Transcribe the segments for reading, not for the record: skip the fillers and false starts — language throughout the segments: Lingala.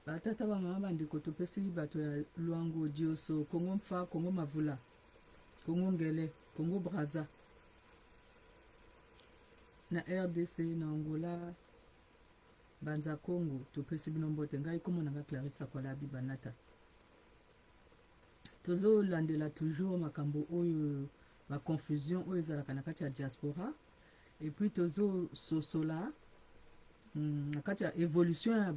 batata bamama bandeko topesi bato ya lwango dioso Congo mfa Congo mavula Congo ngele Congo braza na RDC na Angola banza Congo topesi bino mbote ngai komona nga Clarissa Kwalabi Banata tozolandela toujours makambo oyo ba confusion oyo ezalaka na kati ya diaspora et puis tozososola na kati ya évolution ya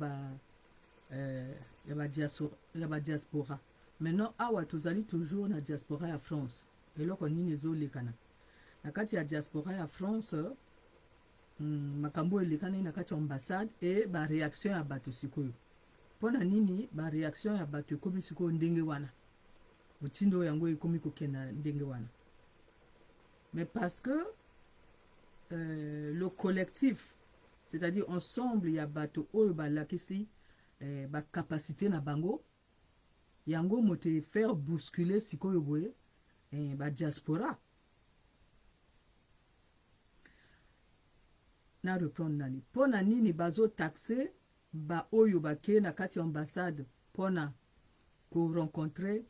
ba diaspora. Maintenant awa tozali toujours na diaspora ya France eloko nini ezolekana na kati ya diaspora ya France. Makambo elekana na kati ya ambassade et ba réaction ya bato sikoyo pona nini ba réaction ya bato ekomi sikoyo ndenge wana utindo yango ekomi kokena ndenge wana. Mais parce que le collectif, c'est-à-dire ensemble ya bato oyo balakisi ba capacité na bango yango mote faire bousculer sikoyo boye ba diaspora. Na reprendre nani pona nini bazo taxer ba oyo bake na kati ambassade pona ko rencontrer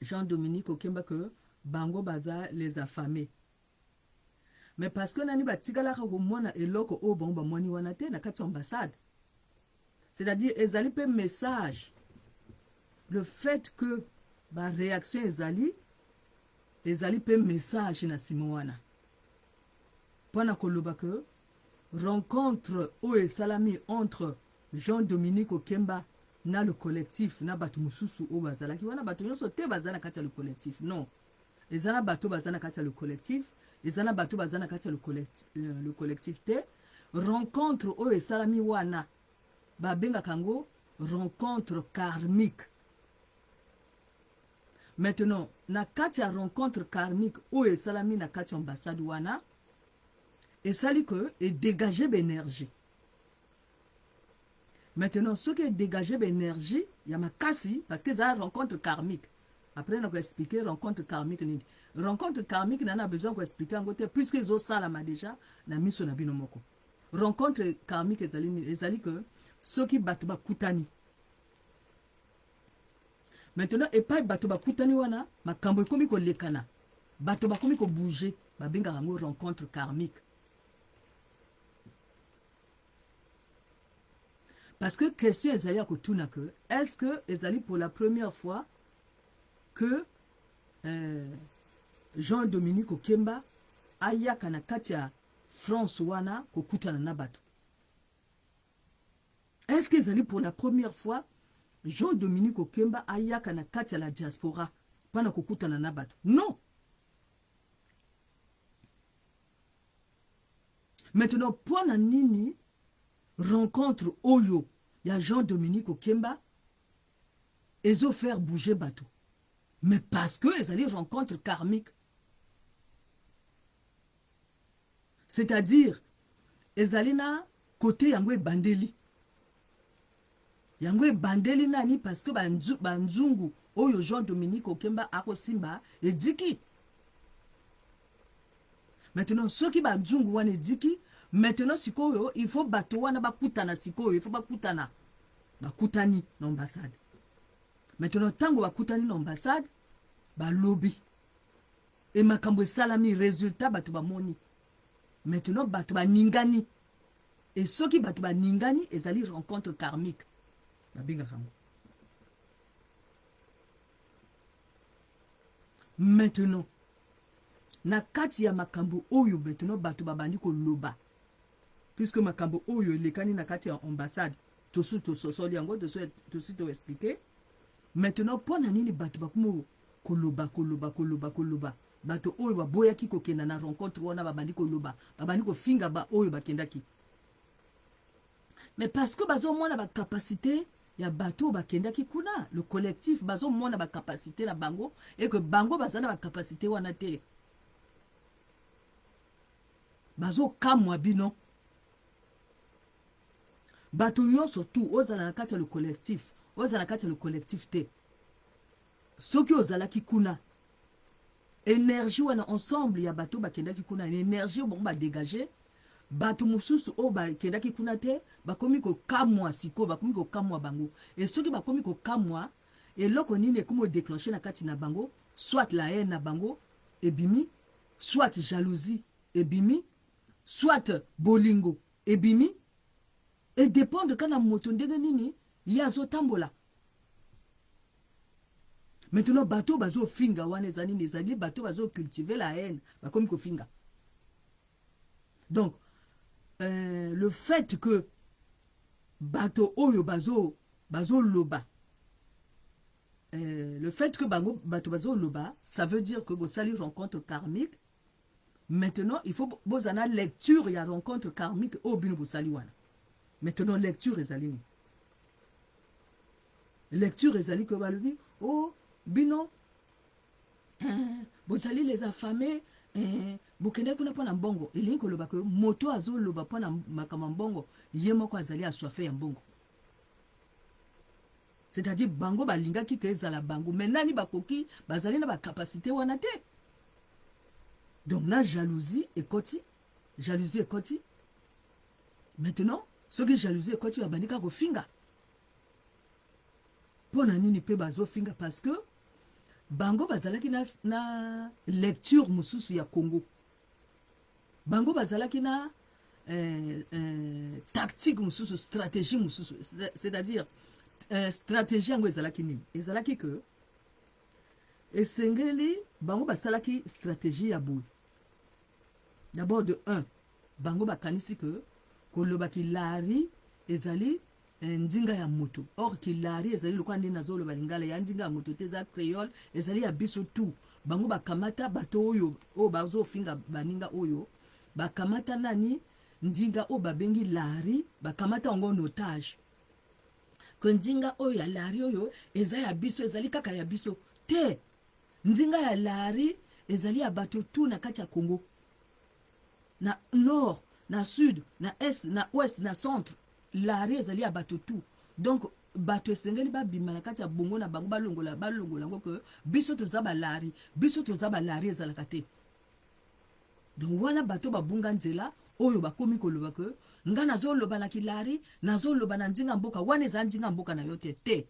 Jean-Dominique Okemba que bango baza les affamés. Mais parce que nani batikala ko mona eloko o bon ba moni wana te na kati ambassade. C'est-à-dire ezali pe message le fait que ba réaction ezali pe message na simoana pona ko loba que rencontre oe salami entre Jean-Dominique Okemba na le collectif na bato mususu o bazala ki wana bato nyonso te bazana kati le collectif non ezana bato bazana kati le collectif ezana bato bazana kati le collectif te rencontre oe salami wana babenga kango rencontre karmique. Maintenant na kati ya rencontre karmique oe salami na kati ambassade wana et ça dit que et dégager l'énergie. Maintenant ce qui est dégager l'énergie il y a ma kasi parce que ça rencontre karmique. Après on va expliquer rencontre karmique ni rencontre karmique n'a besoin d'expliquer en côté puisque ils ont ça là déjà na miso na binomoko. Rencontre karmique ezali que ceux qui battent ba kutani. Maintenant et pas battre ba kutani wana makambo ekomi ko lekana bato ba komi ko bouger ba benga rango rencontre karmique. Parce que question ezali ya kotuna que est-ce que ezali pour la première fois que Jean-Dominique Okemba ayaka na kati ya France wana kokutana na bato. Est-ce que ezali pour la première fois Jean-Dominique Okemba ayaka na kati ya la diaspora pana kokutana na bato? Non. Maintenant pour na nini rencontre oyo ya Jean-Dominique Okemba ezo faire bouger bateau? Mais parce que ezali rencontre karmique. C'est-à-dire ezali na côté yango bandeli. Yango bandeli nani parce que banzungu oyo Jean-Dominique Okemba ako simba ediki. Maintenant ceux qui banzungu wana ediki. Maintenant sikoyo il faut bato wana bakutana sikoyo il faut bakutana bakutani na ambassade. Maintenant tango bakutani na ambassade ba lobby et makambo salami résultat bato ba moni. Maintenant bato ba ningani et ceux qui bato ba ningani ezali rencontre karmique ba binga kango. Maintenant na kati ya makambo oyo maintenant bato ba bandi ko loba. Puisque makambo oyo lekani na kati ya ambassade tosu tososoli yango tosu to expliquer. Maintenant pona nini bato bakumo koloba bato oyo baboya ki kokenda na rencontre wana babandi koloba babandi ko finga ba oyo bakendaki. Mais parce que bazo mona ba capacité ya bato bakendaki kuna le collectif bazo mona ba capacité na bango et que bango bazana ba capacité wana te bazo kamwa bino. Bato nyonso tout ozala na kati ya le collectif ozala na kati ya le collectif te soki ozala ki kuna énergie wana ensemble ya bato bakendaki kuna énergie bon ba dégager bato mosusu o bakendaki kuna te bakomi kokamwa siko bakomi kokamwa bango et soki bakomi kokamwa eloko nini ekomi odéclenche na kati na bango soit la haine na bango ebimi soit jalousie ebimi soit bolingo ebimi et dépendre kana moto ndenge nini ye azotambola. Maintenant bato bazo finga wana eza nini ezali bato bazo cultiver la haine bakomi kofinga. Donc le fait que bato oyo bazo loba le fait que bato bazo loba ça veut dire que vous allez rencontre karmique. Maintenant il faut vous en lecture ya rencontre karmique au bino bosali wana. Maintenant lecture ezali ni lecture ezali que balobi oh bino bozali les affamés bokende kuna pona mbongo elingi koloba ke moto azoloba pona makama mbongo ye moko azali assoife ya mbongo. C'est-à-dire bango balingaki ke ezala bango mais nani bakoki bazali na bakapasité wana te. Donc na jalousie ekoti maintenant soki jalousie ekoti babandika kofinga pona nini pe bazofinga parce que bango bazalaki na lecture mususu ya Congo. Bango bazalaki na tactique mususu, stratégie mususu, c'est-à-dire stratégie yango ezalaki nini? Ezalaki que esengeli bango basalaki stratégie ya boule. D'abord de 1, bango bakanisi que kolobaki lari ezali ndinga ya moto. Or kilari ezali lokwa ndi nazolo balingala ya ndinga ya moto te za créole ezali ya biso tout. Bango bakamata bato oyo o bazo finga baninga oyo bakamata nani ndinga o babengi lari bakamata ongo en otage. Ndinga oyo ya lari oyo ezali ya biso ezali kaka ya biso te. Ndinga ya lari ezali ya bato tout na kati ya Congo. Na nord, na sud, na est, na ouest, na centre. Lari ezali ya bato tout. Donc bato esengeli ba bima na kati ya bongo na bango balongola ngo que biso tozaba lari ezalaka te. Donc wana bato babunga nzela oyo bakomi koloba que nga nazoloba na kilari nazoloba na ndinga mboka wana eza ndinga mboka na yo te.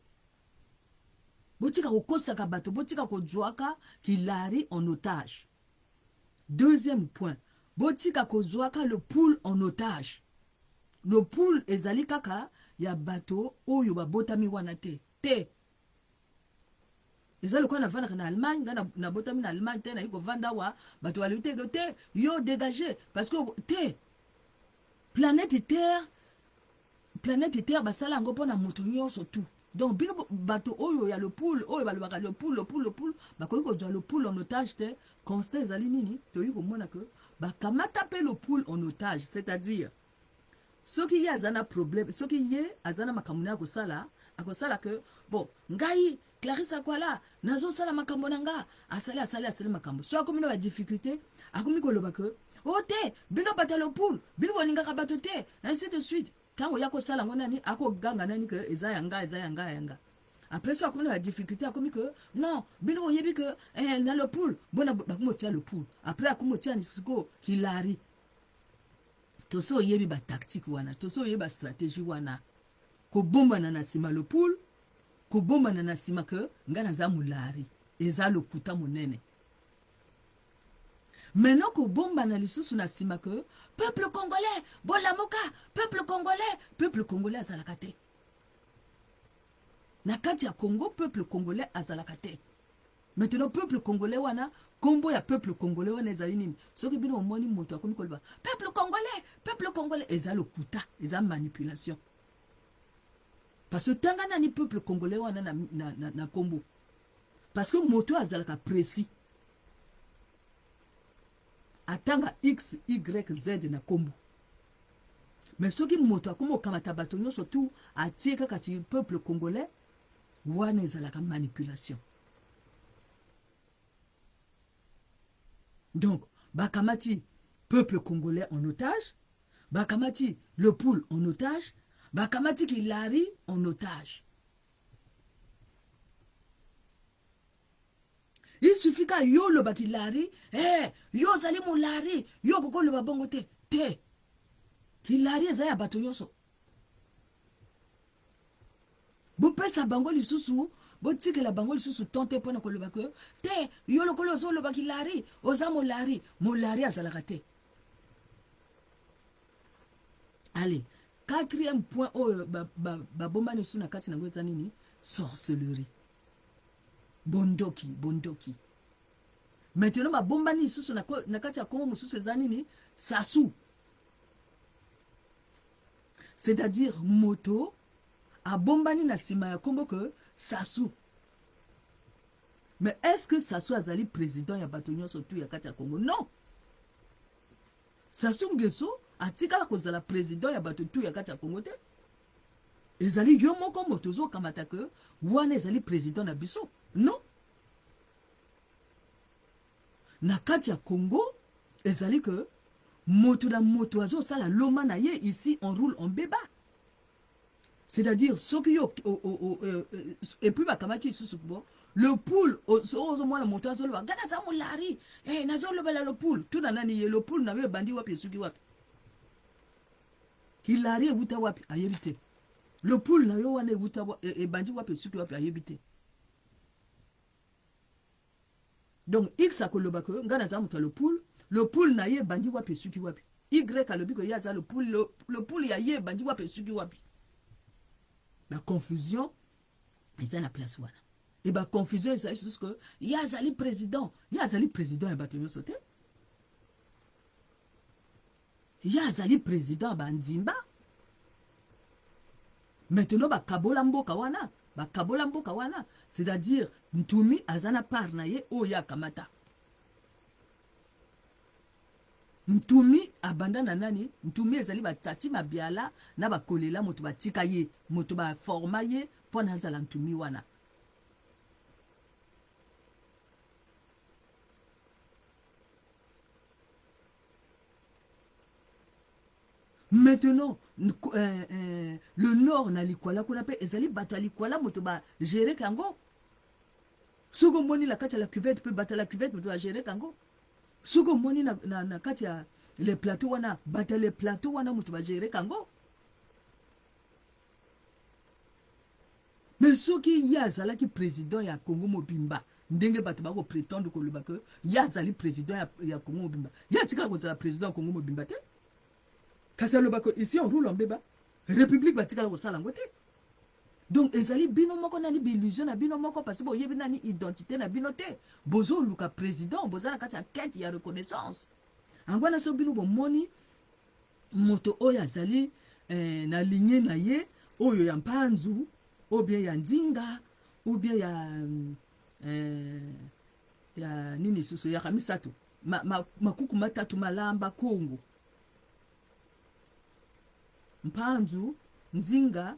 Botika kokosaka bato botika kozwaka kilari en otage. Deuxième point, botika kozwaka le poule en otage. Le poule ezali kaka ya bato oyo babotami wana te. Ezali kwa na vanda na Allemagne, na botami na Allemagne te na yiko vanda wa bato wali te yo dégagé parce que te planète Terre basala ngo pona moto nyonso tout. Donc bino bato oyo ya le poule oyo balobaka le poule bakoki kozwa le poule en otage te constat ezali nini toyi komona que bakamata pe le poule en otage, c'est-à-dire soki ye azana problème soki ye azana makambo na kosala akosala que bon ngai Clarisse akwala nazo sala makambo nanga asali makambo so akomi na ba difficulté akomi koloba que oh te bino bata le poule bino boninga ka bato te ainsi de suite tango yako sala ngona ni ako ganga nani que eza yanga après so akomi na ba difficulté akomi que non bino yebi que na le poule bona bakomo tia le poule après akomo tia ni siko hilari. Toso yebi ba tactique wana, toso yebi ba stratégie wana. Ko bomba na nasima le poule, ko bomba na nasima que ngana za mulari, eza le kuta monene. Maintenant ko bomba na lisusu nasima que peuple congolais, bolamoka, peuple congolais azalaka te. Na kati ya Congo peuple congolais azalaka te. Maintenant peuple congolais wana kombo ya peuple congolais wana ezali nini soki bino omoni moto akomi koloba peuple congolais eza lokuta eza manipulation parce que tanga nani peuple congolais wana na kombo parce que moto azalaka précis atanga x y z na kombo mais soki moto akomi okamata bato nyonso tout atie kaka ti peuple congolais wana ezalaka manipulation. Donc, bakamati peuple congolais en otage, bakamati le poule en otage, bakamati kilari en otage. Il suffit que yo le bakilari, yo zali mon lari, yo koko le babongo te. Hilari ezaya bato nyonso. Bopesa bango lisusu, botikela bango lisusu tonte pona koloba ko te yo lokolo zo loba Hilari, oza molari, molari azalaka te. Allez, quatrième point bomba lisusu na kati nango eza nini? Sorcellerie. Bondoki, bondoki. Maintenant ba bomba lisusu na kati ya Congo mususu eza nini? Sasu. C'est-à-dire moto a bombani na sima ya Congo que Sassou. Mais est-ce que Sassou azali président ya bato nyonso tu ya kati ya Congo? Non. Sassou Nguesso atikala kozala président ya bato tu ya kati ya Congo te. Ezali yo moko moto zo kamata que wana ezali président na biso. Non. Na kati ya Congo ezali que moto na moto azo sala loma na ye ici on roule en béba. C'est-à-dire ceux qui et puis bakamati sous le poule au moins la moto azo loba gana za molari nazo loba la le poule tout na nani le poule na be bandi wapi suki wapi Hilari wuta wapi ayebite le poule na yo wana wuta e bandi wapi suki wapi ayebite. Donc X akoloba ko ngana za moto le poule na ye bandi wapi suki wapi Y alobi ko ya za le poule ya ye bandi wapi suki wapi. La confusion eza na place wana. Et ba confusion eza juste que ya zali président ya bato nyonso te. Ya zali président ba Nzimba. Maintenant ba kabola mboka wana, c'est-à-dire Ntumi azana part na ye oya kamata. Ntumi abandana nani? Ntumi ezali batati mabiala na bakolela moto batika ye, moto ba forma ye pona azala Ntumi wana. Maintenant le nord na likwala kuna pe ezali bato likwala moto ba gérer kango. Sogo moni la kati la cuvette pe bata la cuvette moto ba gérer kango. Sogo moni na kati ya les plateaux wana bata les plateaux wana mutu ba gérer kango. Mais soki ya zala ki président ya Congo mobimba ndenge bato bako prétendre ko loba que ya zali président ya Congo mobimba ya tika ko zala président Congo mobimba te. Kasi loba ko ici on roule en béba république batika ko sala ngote. Donc ezali bino moko nani billusion na bino moko parce que bo yebi nani identité na bino te bozo luka président boza na kati ya quête ya reconnaissance angwana so bino bo moni moto oyo azali na lignée na ye oyo ya Mpanzu ou bien ya Ndinga ou bien ya nini susu ya Kamisato makuku matatu malamba Kongo Mpanzu Ndinga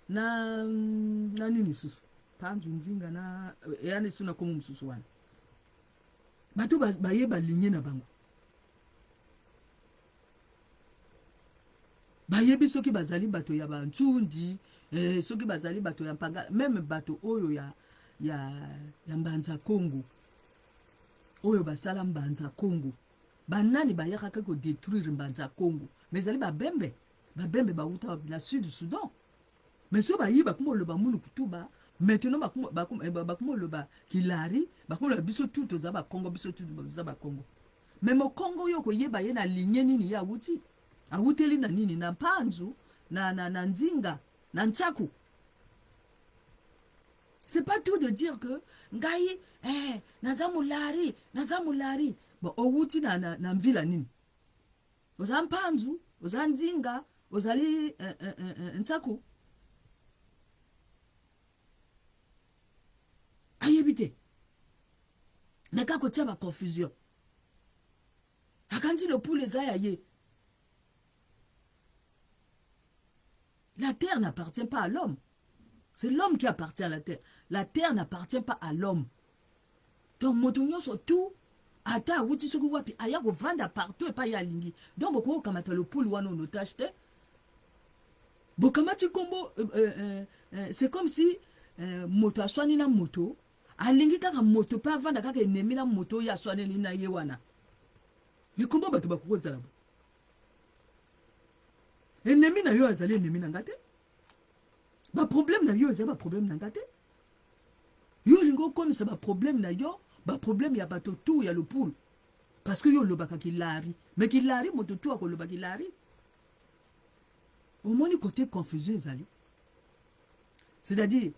na nini susu Mpanzu Ndinga na yani suna komo mususu wana bato bayeba lignée na bango bayebi soki bazali bato ya Bantsundi soki bazali bato ya Mpanga même bato oyo ya Mbanza Congo oyo basala Mbanza Congo banani bayaka ko détruire Mbanza Congo mais zali babembe bauta na sud du Soudan mais so bayiba kumo loba munu kutuba maintenant bakumo loba Hilari bakumo loba biso tout za ba Congo biso tout za ba Congo mais mo Congo yo ko yeba ye na lignée nini ya wuti awuteli na nini na Mpanzu na Ndinga na Ntsaku. C'est pas tout de dire que ngai nazamulari bon owuti na mvila nini oza Mpanzu oza Ndinga ozali Ntsaku ayebite naka ko tia ba confusion akanji le poule ezaya ye. La terre n'appartient pas à l'homme. C'est l'homme qui appartient à la terre. La terre n'appartient pas à l'homme. Donc, motonyo surtout, ata wuti soku wapi, aya ko vanda partout et pas ya lingi. Donc, boko kamata le poule wana on otage te. Bokamati kombo, c'est comme si moto aswani na moto, alingi kaka moto pa vanda kaka enemi na moto ya aswani na ye wana. Mais kombo bato bakuko zala. ennemi na yo azali ennemi na nga te baproblème na yo eza baproblème na nga te yo olingi okomisa baproblème na yo baproblème ya bato tu ya lopulu parce que yo olobaka kilari mais kilari moto tu akoloba kilari omoni côté confusion ezali c'est-à-dire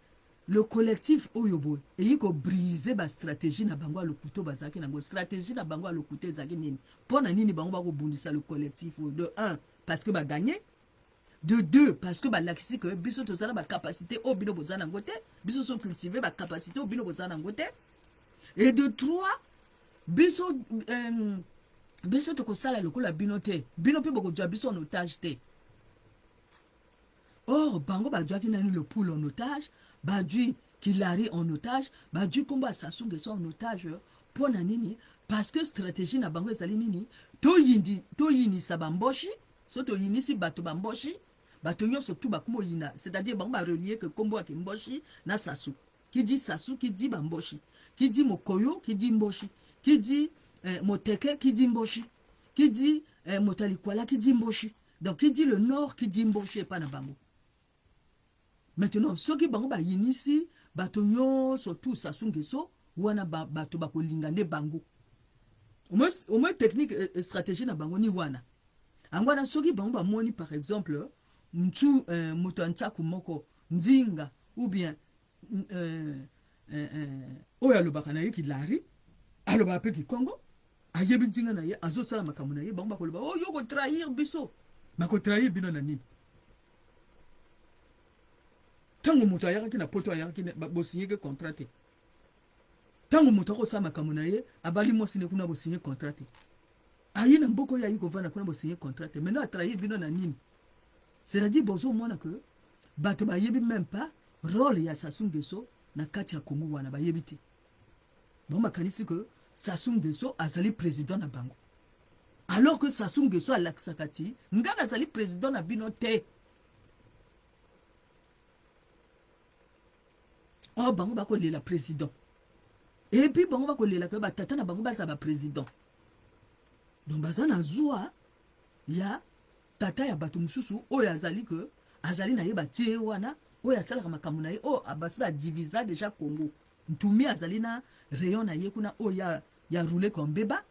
le collectif oyo boye eyi kobrise bastratégie na bango ya lokuta bazalaki nango stratégie na bango ya lokuta ezalaki nini mpo na nini bango bakobundisa le collectif oyo de 1 parce que baganye de 2 parce que balakisi ke biso tozala bacapacité oyo bino bozala nango te biso so cultive bacapacité oyo bino bozala nango te et de 3 biso biso tokosala lokola bino te bino mpe bokozwa biso en otage te or bango bazwaki nani le poule en otage badwi Kilari en otage badwi kombo ya Sassou Nguesso en otage mpo na nini parce que stratégie na bango ezali nini toyinisa bamboshi so toyinisi bato bamboshi bato nyonso tu bakoma oyina c'est-à-dire bango barelie ke kombo yaki mboshi na Sassou qui dit Sassou qui dit bamboshi qui dit Mokoyo qui dit mboshi qui dit Moteke qui dit mboshi qui dit Motalikwala qui dit mboshi donc qui dit le nord qui dit mboshi epa na bango. Maintenant, ceux qui bango ba inisi bato nyonso tout Sassou Nguesso wana bato bakolinga nde bango. Au moins technique et stratégie na bango ni wana. Angwana ceux qui bango ba moni par exemple mtu moto antsaku moko nzinga ou bien oya lobaka na ye Kilari aloba pe ki Congo ayebi nzinga na ye azosala makambo na ye bango bakoloba oh yo ko trahir biso bako trahir bino na nini. Tango moto ayaki na poto ayaki bo signer contrat te tango moto ko sa makambo na ye abali mo signer kuna bo signer contrat te ayi na mboko ya yiko vana kuna bo signer contrat te maintenant a trahir bino na nini c'est-à-dire bozo mona que bato ba yebi même pas rôle ya Sassou Nguesso na kati ya Congo wana ba yebi te bon makanisi que Sassou Nguesso azali président na bango alors que Sassou Nguesso alaksakati ngana azali président na bino te. Oh, bango bako lela président. Et puis bango bako lela ke batata na bango baza ba président. Donc baza na zwa ya tata ya bato mususu oyo azali ke azali na ye batie wana oyo asalaka makambo na ye o abasi ba divisa déjà Congo. Ntumi azali na rayon na ye kuna oyo ya rouler comme beba.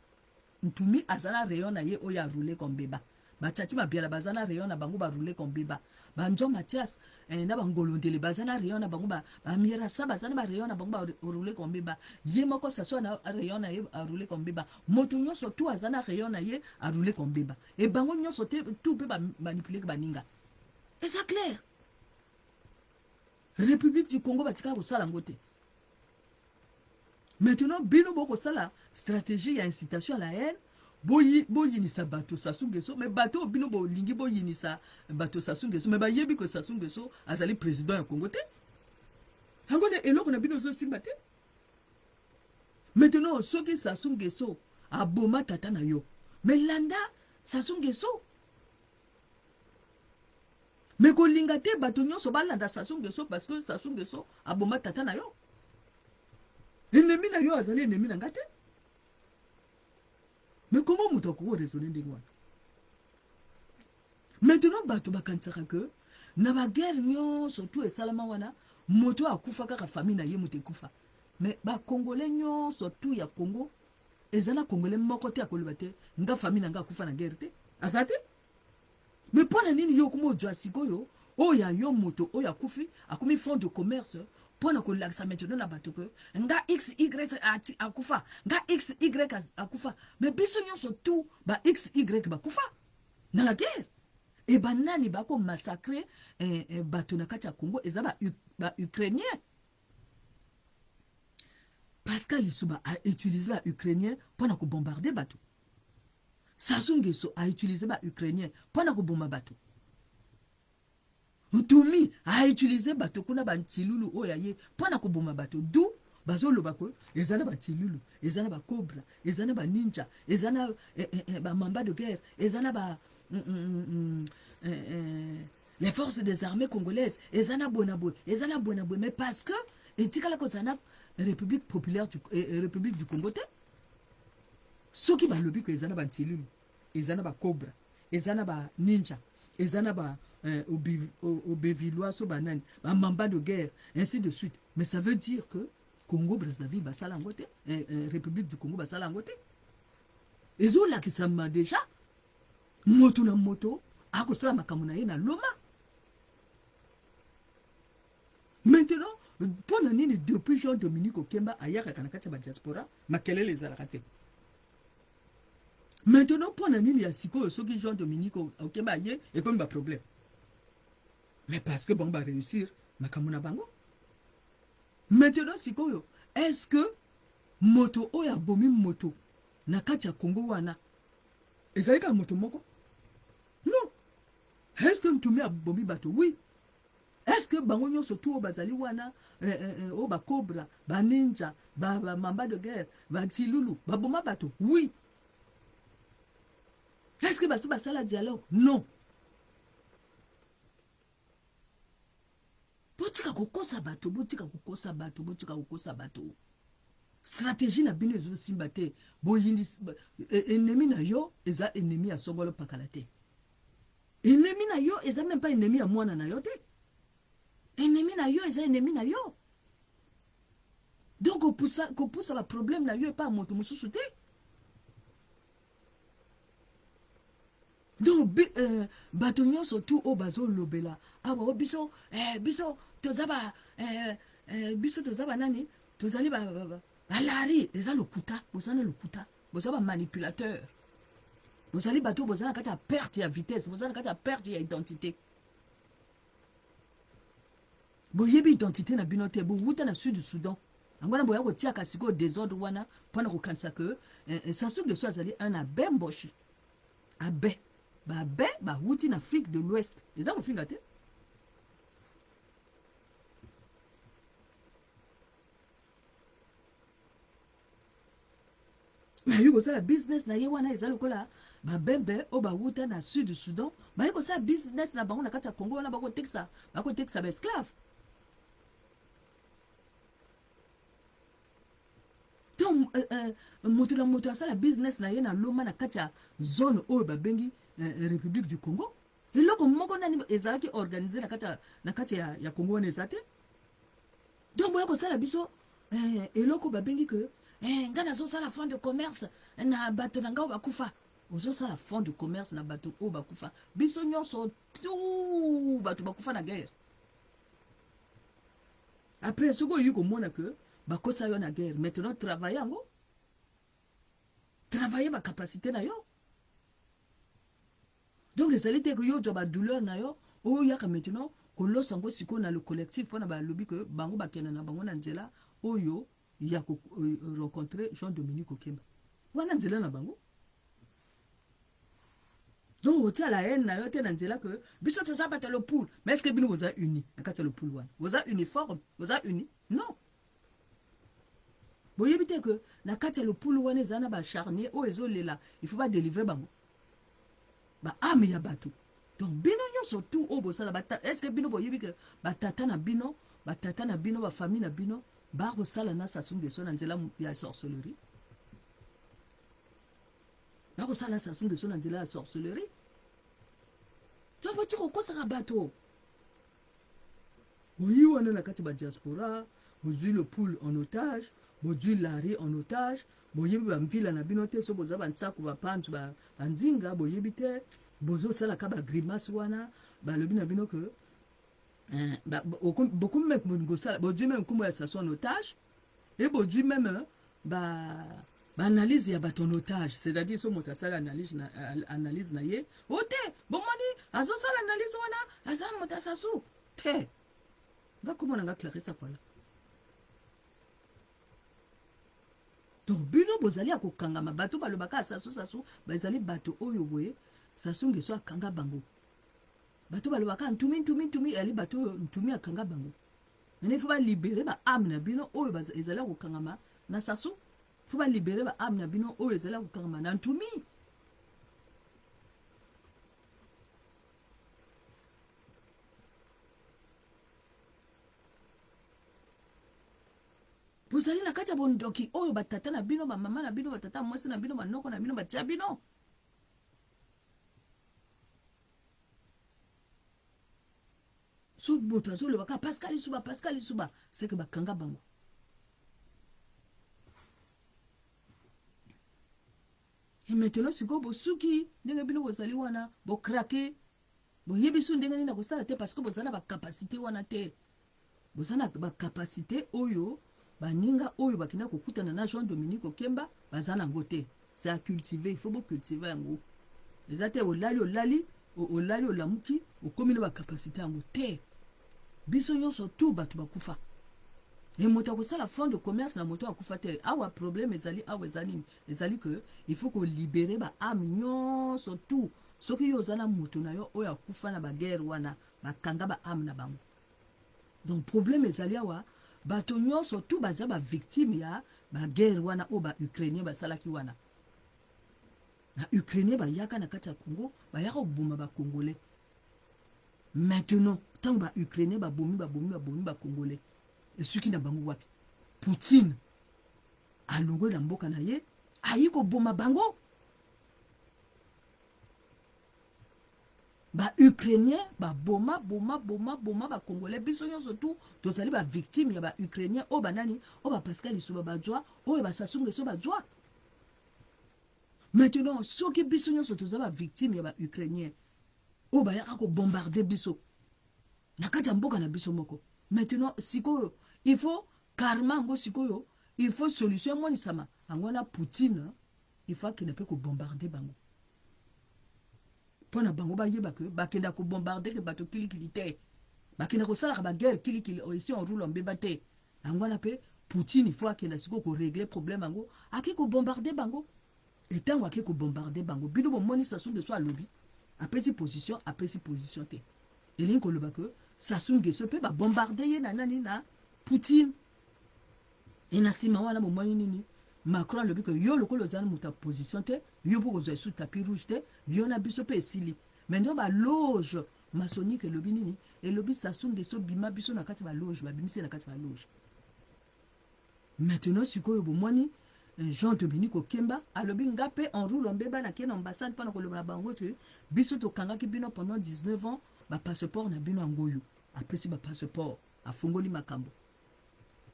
Ntumi azala rayon na ye oyo ya rouler comme beba. Batati mabiala bazana rayon na bango ba rouler comme beba. Banjo Mathias na bangolondele bazana rayon na bango ba mira sa bazana ba rayon na bango ba rouler comme beba. Ye moko saso na rayon na ye a rouler comme beba. Moto nyonso tu azana rayon na ye a rouler comme beba. Et bango nyonso tout peut manipuler ba ninga. Et ça clair. République du Congo batika ko sala ngote. Maintenant bino boko sala stratégie ya incitation à la haine. Boyinisa bato Sassou Nguesso mais bato bino bolingi boyinisa bato Sassou Nguesso mais ba yebi ko Sassou Nguesso azali président ya Congo te angone eloko na bino zo simba te. Maintenant soki Sassou Nguesso aboma tata na yo mais landa Sassou Nguesso mais ko linga te bato nyonso balanda Sassou Nguesso parce que Sassou Nguesso aboma tata na yo ennemi na yo azali ennemi na ngate. Mais comment vous avez raisonné de moi? Maintenant, bato bakansaka que na ba guerre nyo surtout et salama wana moto akufa kaka famille na ye mote kufa. Mais ba congolais nyo surtout ya Congo ezana congolais moko te akoloba te nga famille nga akufa na guerre te. Azate? Mais pona nini yo komo jwa sikoyo oya yo moto oya kufi akumi fond de commerce pona ko laksa maintenant na bato que nga XY akufa nga XY akufa mais biso nyonso tout ba XY ba kufa na la guerre et banani bako massacrer bato na kati ya Congo ezaba ba ukrainien Pascal Lissouba a utilisé ba ukrainien pona ko bombarder bato. Sassou Nguesso a utilisé ba ukrainien pona ko bomba bato. Ntumi a utilisé bato kuna ba ntilulu oya ye pona ko boma bato du bazolo bako ezana ba ntilulu ezana ba cobra ezana ba ninja ezana ba mamba de guerre ezana ba les forces des armées congolaises ezana bonabo mais parce que etikala ko zana République populaire du République du Congo te soki ba lobi ko ezana ba ntilulu ezana ba cobra ezana ba ninja ezana ba au Bévillois, so banane, ba mamba de guerre, ainsi de suite. Mais ça veut dire que Congo Brazzaville basala ngote, République du Congo basala ngote. Ezo la kisama déjà moto na moto akosala makambo na ye na loma. Maintenant, pour nini depuis Jean-Dominique Okemba ayaka kanakati ba diaspora, makelele ezalaka te. Maintenant, pour nini ya siko soki Jean-Dominique Okemba aye et comme ba problème. Mais parce que bon va réussir makambo na bango. Maintenant sikoyo, est-ce que moto oya bomi moto na kati ya Congo wana ezalika moto moko? Non. Est-ce que mtumi a bomi bato? Oui. Est-ce que bango nyonso tu o bazali wana o ba cobra, ba ninja, ba mamba de guerre, ba tilulu, ba boma bato? Oui. Est-ce que basi basala dialogue? Non. Botika kokosa bato, botika kokosa bato, botika kokosa bato. Stratégie na bino ezo simba te. Boyindi ennemi na yo eza ennemi ya songolo pakala te. Ennemi na yo eza même pas ennemi ya mwana na yo te. Ennemi na yo eza ennemi na yo. Donc ko poussa ba problème na yo pas moto mususu te. Donc bato nyonso tu o bazo lobela awa biso biso tozaba biso tozaba nani tozali balari eza lokuta bozana lokuta bozaba manipulateur bozali bato bozana kati ya perte ya vitesse bozana kati ya perte ya identité boyebi identité na bino te bowuta na sud du Soudan angwana boya kotiaka siko désordre wana mpona kokanisa ke Sassou Nguesso azali un abe mboshi abe ba wuti na Afrique de l'Ouest. Les gens ont fait gâter. Mais il y a la business na yewana ezalo kola ba bembe o ba wuta na sud du Soudan. Ba yiko sa business na bango na kati ya Congo na bako teksa ba esclave. Donc moto asala business na ye na loma na kati ya zone o ba bengi République du Congo. Et là, comme moi, on a organisé la kati ya Congo wana ezate. Donc, moi, ça la biso. Et là, comme bengi que, ngana zo ça la fond de commerce na bato na ngao bakufa. Ozo ça la fond de commerce na bato o bakufa. Biso nyonso tout bato bakufa na guerre. Après, ce qu'on y ko mona que bakosa yo na guerre. Maintenant, travailler ngo. Travailler ma capacité na yo. Donc, les salités que yo joba douleur na yo, o yaka maintenant, ko losango siko na le collectif pona ba lobby que bango bakena na bango na nzela, oyo ya ko rencontrer Jean-Dominique Okemba. Wana nzela na bango. Donc, o tia la haine na yo te na nzela que biso to sa battre le pool. Mais est-ce que bino vous a uni? Akata le pool wana. Vous a uniforme, vous a uni? Non. Boye bité que na kati le pool wana ezana ba charnier o ezolela, il faut pas délivrer bango. Ba ame ya bato. Donc bino nyonso tout o bosala bata est-ce que bino boyebi que batata na bino ba famille na bino ba bosala na Sassou Nguesso na nzela ya sorcellerie. Ba bosala Sassou Nguesso na nzela ya sorcellerie. Donc boti ko kosa bato. Oui wana na kati ba diaspora, bozui le pool en otage, bozui Larry en otage. Boyebi ba mvila na bino te so boza ba ntsaku ba pantu ba nzinga boyebi te bozo sala ka ba grimace wana ba lobi na bino que beaucoup même ko sala bozui même comme ça son otage et bozui même ba analyse ya ba ton otage, c'est-à-dire so mota sala analyse na ye ote bomoni azo sala analyse wana asa mota Sassou te ba comment nga Clarisse Apala. Donc bino bozali ya kokangama bato balobaka Sassou bazali bato oyo boye Sassou Nguesso akanga bango bato balobaka ntumi ali bato ntumi akanga bango mais faut pas libérer ba âme na bino oyo ezali kokangama na Sassou, faut pas libérer ba âme na bino oyo ezali kokangama na ntumi. Bozali na kati ya bondoki oyo batata na bino ba mama na bino batata mwasi na bino banoko na bino batia bino. so moto azolobaka Pascal Isuba c'est que bakanga bango. Et maintenant siko bosuki ndenge bino bozali wana bo craquer bo yebisu ndenge nina kosala te parce que bozana ba capacité wana te. Bozana ba capacité oyo baninga oyo bakina kokutana na Jean Dominique Okemba bazana ngote. C'est à cultiver, il faut beaucoup cultiver yango. Les ate olali olamuki okomina ba capacité yango te. Biso nyonso tout batu bakufa. Et moto akosala fond de commerce na moto akufa te. Awa problème ezali awa ezali que il faut ko libérer ba âme nyonso tout. Soki yo zana moto na yo oyo akufa na ba guerre wana bakanga ba âme na bango. Donc problème ezali awa bato nyonso tout baza ba victime ya ba guerre wana o ba Ukrainien basalaki wana. Na Ukrainien ba yaka na kati ya Congo ba yaka obuma ba Congolais. Maintenant tant ba Ukrainien ba bomi ba Congolais. Et ceux qui na bango wapi Poutine alongo na mboka na ye ayiko boma bango ba Ukrainien ba boma ba Congolais biso nyonso tout tozali ba victime ya ba Ukrainien o banani o ba Pascal Isuba bazwa o ba Sassou Nguesso bazwa. Maintenant ceux qui biso nyonso tozali ba victime ya ba Ukrainien o ba yaka ko bombarder biso na kati ya mboka na biso moko. Maintenant sikoyo il faut karma ngo sikoyo il faut solution moni sama angona Poutine il faut qu'il ne peut que bombarder bango pona bango ba yeba que bakenda ko bombarder ke bato kili te bakenda ko sala ba guerre kili ici on roule en bébate angona pe Poutine il faut qu'il na siko ko régler problème bango aki ko bombarder bango et tant aki ko bombarder bango bino bo moni Sassou Nguesso a lobby apesi position te et ko loba que Sassou Nguesso pe ba bombarder ye na nani na Poutine et na sima wana mo moyi nini Macron lobi que yo lokolo zana muta position te yo pour zo sous tapis rouge te yo na biso pe esili maintenant ba loge maçonnique lobi nini et lobi Sassou Nguesso bima biso na kati ba loge ba bimisi na kati ba loge. Maintenant sikoyo bo moni Jean Dominique Okemba alobi ngape en roule mbeba na kena ambassade pana ko loba bango te biso to kanga ki bino pendant 19 ans ba passeport na bino ngoyo après si ba passeport afungoli makambo.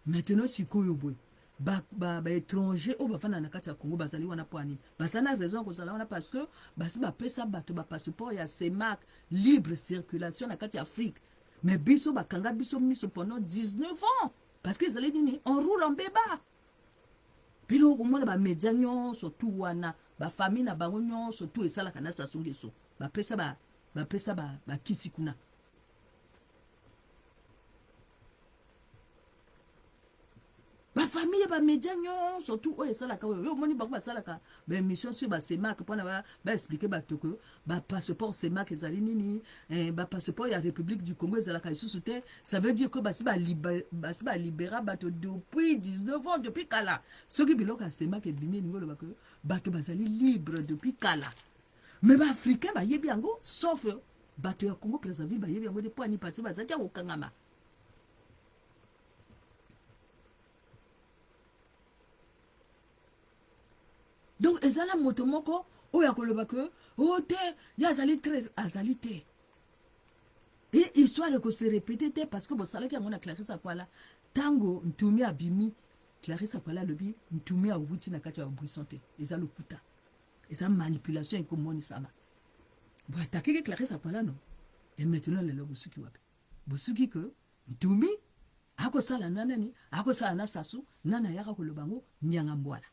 Maintenant sikoyo boy ba étranger o bafana na kati ya Congo bazali wana poani basana raison ko sala wana parce que basi ba pesa bato ba passeport ya CEMAC libre circulation na kati ya Afrique mais biso bakanga biso miso pendant 19 ans parce que zali nini on roule en béba bino ko mona ba média nyonso tout wana ba famille na bango nyonso tout esala kana Sassou Nguesso ba pesa ba kisi kuna. Ba famille ba média nyonso tout oyo esalaka oyo yo moni bango basalaka ba émission sur ba CEMAC pona ba expliquer bato que ba passeport CEMAC ezali nini ba passeport ya République du Congo ezalaka lisusu te ça veut dire que basi ba libéra bato depuis 19 ans depuis kala soki biloko ya CEMAC ebimi ningo loba que bato bazali libre depuis kala mais ba africain ba yebi yango sauf bato ya Congo Brazzaville ba yebi yango de poani passé bazaki ya kokangama. Donc ezala moto moko oya koloba que o te ya azali te et histoire de se répéter parce que bo salaki ngona Clarisse Akwala tango ntumi abimi Clarisse Akwala lobi ntumi a wuti na kati ya buisson te ezala lokuta eza manipulation et comme sama bo attaquer Clarisse Akwala non et maintenant le bosuki wapi bosuki que ntumi akosala nanani akosala na Sassou nana yaka kolobango nyanga mbwala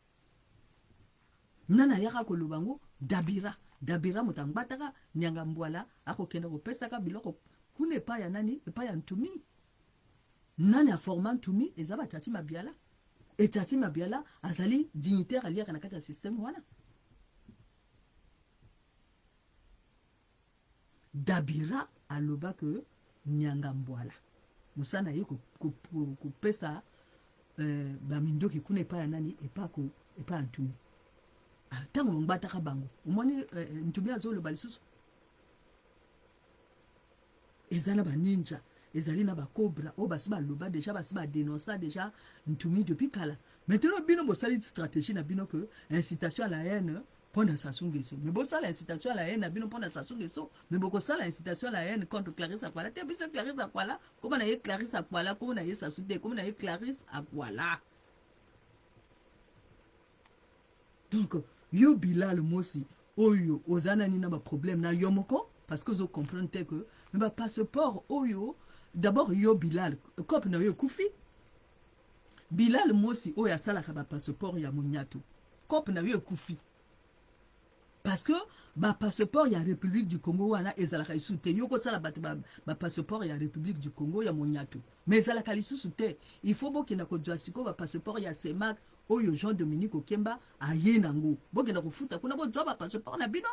nana yaka kolobango dabira mutangbataka nyanga mbwala akokenda kopesaka biloko kune pa ya nani pa ya ntumi nani a format ntumi ezaba tati mabiala et tati mabiala azali dignitaire aliaka na kati ya système wana dabira aloba que nyanga mbwala musana ye kopesa ba mindoki kune pa ya nani epa ya ntumi tango ngbataka bango omoni ntumi azoloba lisusu ezala ba ninja ezali na ba cobra o basi ba loba déjà basi ba dénoncer déjà ntumi depuis kala maintenant bino bosali stratégie na bino que incitation à la haine Pona Sassou Nguesso. Mais bon, ça, l'incitation à la haine, Abino Pona Sassou Nguesso. Mais beaucoup ça, l'incitation à la haine contre Clarisse Akwala. T'es bien Clarisse Akwala. Comment on a eu Clarisse Akwala, comment on a eu Sassou Nguesso, comment on a eu Clarisse Akwala. Donc, yo Bilal Mossi, oyo, ozana ni na ba problème na yomoko, parce que vous comprenez que, mais ba passeport oyo, d'abord yo Bilal, kop na yo Koufi. Bilal Mossi, oyo asala ka ba passeport ya Mouniatou. Kop na yo Koufi. Parce que ba passeport ya République du Congo wana ezalaka isute yoko sala ba passeport ya République du Congo ya Moniatou mais ezalaka lisusu te il faut bokenda ko siko ba passeport ya Semak oyo Jean-Dominique Okemba aye nango bokenda ko futa kuna bo ba passeport na bino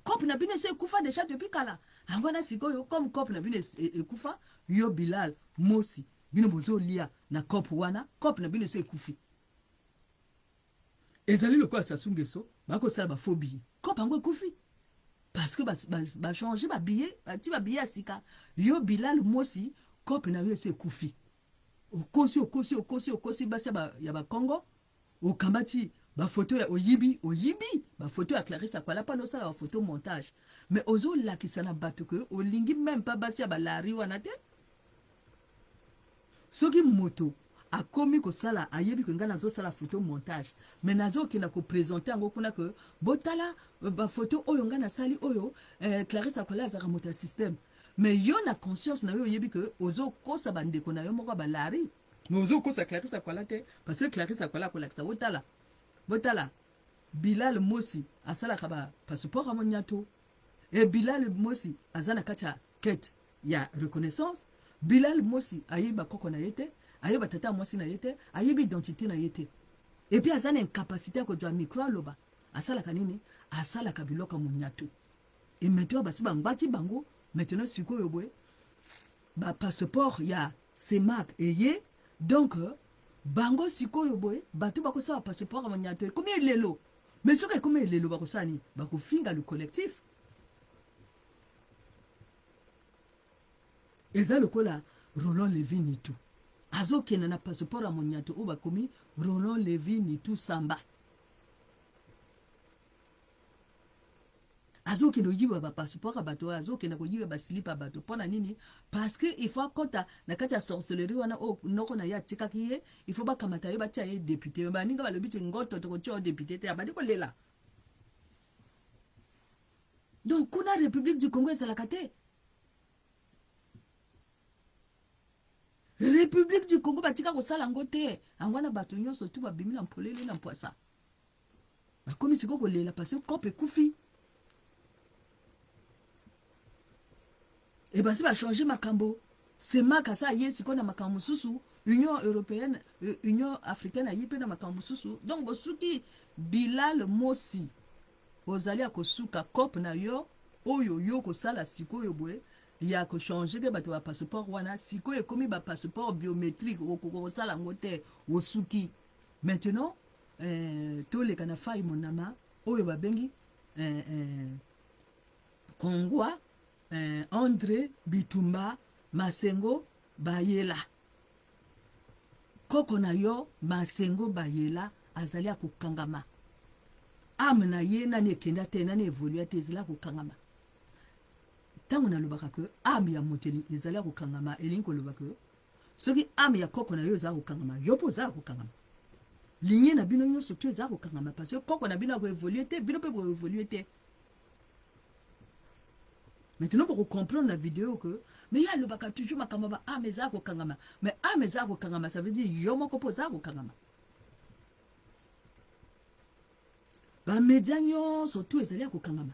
cop na bino se kufa déjà depuis kala angwana sikoyo comme cop na bino ekufa yo Bilal Mossi bino bozo lia na cop wana cop na bino se kufi ezali lokwa Sassou Nguesso bako sala ba phobie cop angwe kufi parce que ba changer ba billet ti ba billet asika yo Bilal Mossi cop na yo se kufi okosi basi ya ba Congo okambati ba photo ya oyibi ba photo ya Clarisse Akwala pa no sala ba photo montage mais ozo lakisa na bato que olingi même pas basi ya ba lari wana te soki moto akomi ko sala ayebi ko ngana zo sala photo montage mais nazo kina ko présenter ngo kuna que botala ba photo oyo ngana sali oyo Clarisse Akwala za remonter système mais yo na conscience na yo yebi que ozo kosa bande ko na yo moko ba lari mais ozo kosa Clarisse Akwala te parce que Clarisse Akwala ko lakisa botala Bilal Mossi asala ka ba passeport a Moniatou et Bilal Mossi azana kacha quête ya reconnaissance Bilal Mossi ayeba koko na yete ayeba tata mwasi na yete ayeba identité na yete et puis azana incapacité ko jwa micro loba asala kanini asala kabiloka Moniatou et maintenant basi bangati bango maintenant siko yobwe ba passeport ya Semak eye donc bango siko yobwe batu bako sa passeport a Moniatou combien lelo mais ce que combien lelo bako sani bako finga le collectif eza lokola Roland Lévy ni tout azo kena na passeport a Moniatou o bakomi Roland Lévy ni tout Samba azo kena yiba ba passeport a bato azo kena ko yiba ba slip a bato pona nini parce que il faut kota na kati ya sorcellerie wana o noko na ya tika kiye il faut ba kamata ye ba tia ye député ba ninga ba lobi ngoto to ko tia député te abadi ko lela donc kuna République du Congo ezalaka te République du Congo batika ko sala ngote angwana bato nyonso tu ba bimila mpolele na mpoisa ba komi siko ko lela parce que kope kufi et basi ba changer makambo c'est makasa ye siko na makambo susu Union européenne Union africaine a yipe na makambo susu donc bosuki Bilal Mossi ozali akosuka cop na yo oyo yo ko sala siko yo boye ya ko changer ke bato ba passeport wana siko e komi ba passeport biométrique ko sala ngote osuki maintenant to le kana fai monama oyo ba bengi Kongwa André Bitumba Masengo Bayela koko na yo Masengo Bayela azali akokangama amna ye nani ekenda te nani évoluer te ezala kokangama tango na lobaka que ame ya moteli ezali akokangama elingi koloba que soki ame ya koko na yo ezala kokangama yo mpo ozala kokangama ligne na bino nyonso to ezala kokangama parce que koko na bino akoévoluer te bino mpe boévoluer te maintenant pour comprendre la vidéo que mais ya lobaka toujours makambo ba ame ezala kokangama mais ame ezala kokangama ça veut dire yo moko mpo ozala kokangama bamédia nyonso to ezali akokangama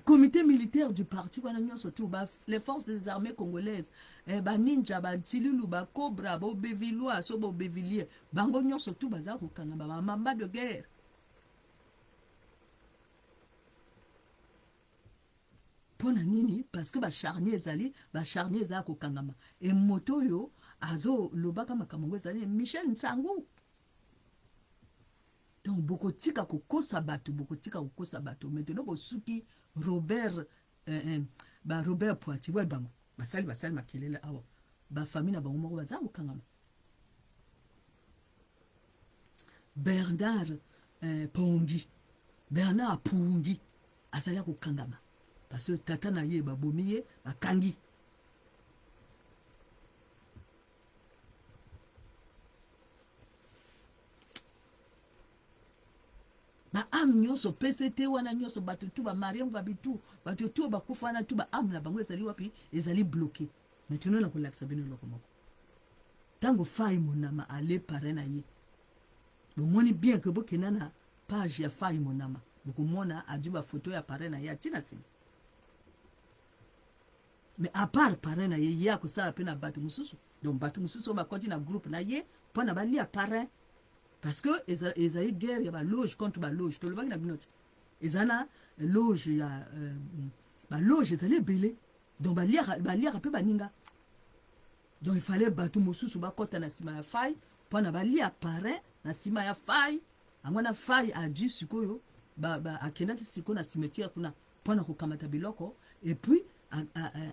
comité militaire du parti wana nyonso to les forces des armées congolaises ba ninja ba tilulu ba cobra ba bevilwa so ba bevillier bango nyonso to bazala kokangama ba mamba de guerre pona nini parce que ba charnier ezali kokangama et moto yo azo lobaka makambo ezali Michel Nsangu donc beaucoup tika kokosa bato maintenant bosuki Robert Poitier bango basali makelele awa ba famille na bango moko baza kokangama Bernard pongi Bernard apungi azali kokangama parce que tata na ye babomi ye bakangi baame nyonso PCT wana nyonso bato tu bamariam babitu bato tu bakufa wana tu baame na bango ezali wapi ezali bloqué maintenant na kolakisa bino eloko moko ntango fai monama ale pare na ye bomoni bien ke bokenda na page ya fai monama bokomona adi bafoto ya pare na ye atina nsima mais à part pare na ye ye akosala mpe na bato mosusu donc bato mosusu oyo bakoti na groupe na ye mpo na balia pare parce que ezali guerre ya baloge contre baloge tolobaki na bino te eza na loge ya baloge ezali ebele donc baliaka mpe baninga donc il fallait bato mosusu bakɔta na nsima ya fai mpo na balia pare na nsima ya fai yango wana fai adi sikoyo akendaki sikoyo na cimetière kuna mpo na kokamata biloko et puis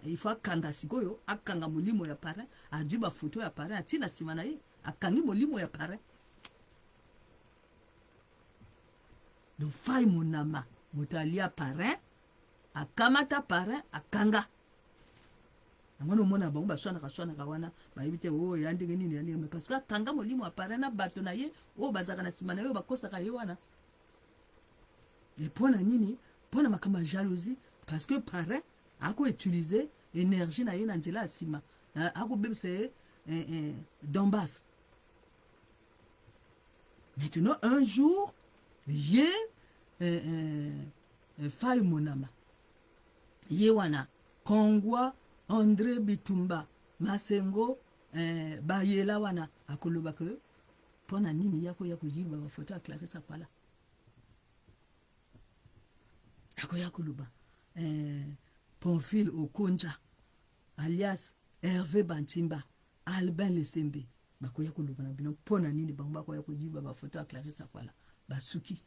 il faut akanga sikoyo akanga molimo ya pare adi bafoto ya pare atie na nsima na ye akangi molimo ya pare donc fai monama moto alia parrain akamata parrain akanga yango nomona bango baswanaka wana bayebi te oyo ya ndenge nini ya ndenge parce que akanga molimo ya parrain na bato na ye oyo bazalaka na nsima na ye oyo bakosaka ye wana e mpo na nini mpo na makambo ya jalousie parce que parrain akoutilize énergie na ye na nzela ya nsima akobebisa ye Donbass maintenant un jour ye fai monama ye wana Kongwa André Bitumba Masengo bayela wana akoloba ke pona nini yako ya kuyiba bafoto ya Clarisse Akwala akoya koloba Pamphile Okonja alias Hervé Bantimba Albin Lesembe bakoya koloba na bino pona nini bango bakoya kuyiba bafoto ya Clarisse Akwala basuki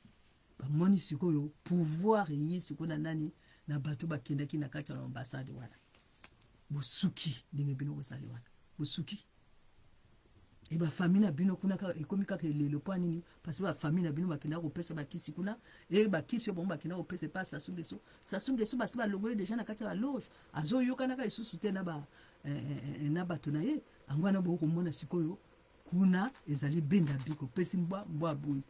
bamoni sikoyo pouvoir yi sikoyo na nani na bato bakendaki na kati ya ambassade wana bosuki ndenge bino bozali wana bosuki e bafamille na bino kuna ekomi kaka elelo mpo nini parce que bafamille na bino bakendaka kopesa bakisi kuna e bakisi oyo bango bakendaka kopesa epa sasungeso basi balongoli deja na kati ya baloge azoyokanaka lisusu te na bato na ye yango wana bokomona sikoyo kuna ezali benga biko pesi mbwa boyi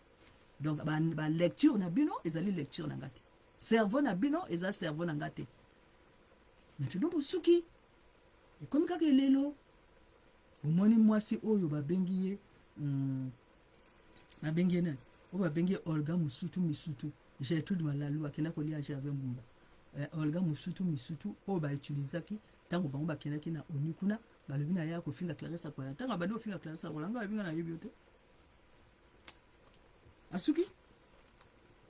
donc ba lecture na bino ezali lecture na ngate cerveau na bino eza cerveau na ngate maintenant bosuki ekomi kaka elelo omoni mwasi oyo babengi ye babengi ye nani oyo babengi ye Olga Misutu Gertrude Malalu akenda kolia Gervais Mbumba Olga Misutu oyo bautilisaki ntango bango bakendaki na ONU kuna balobi na ye akofinga Clarisse Akwala ntango badi ofinga Clarisse Akwala nga babinga na yebi yo te asuki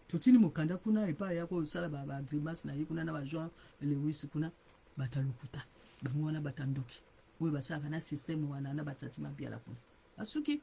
totini mokanda kuna epa ya kosala bagrimace na ye kuna na bajean Lewis kuna batalukuta bango wana batandoki oyo basalaka na systeme wana na batati mabiala kuna asuki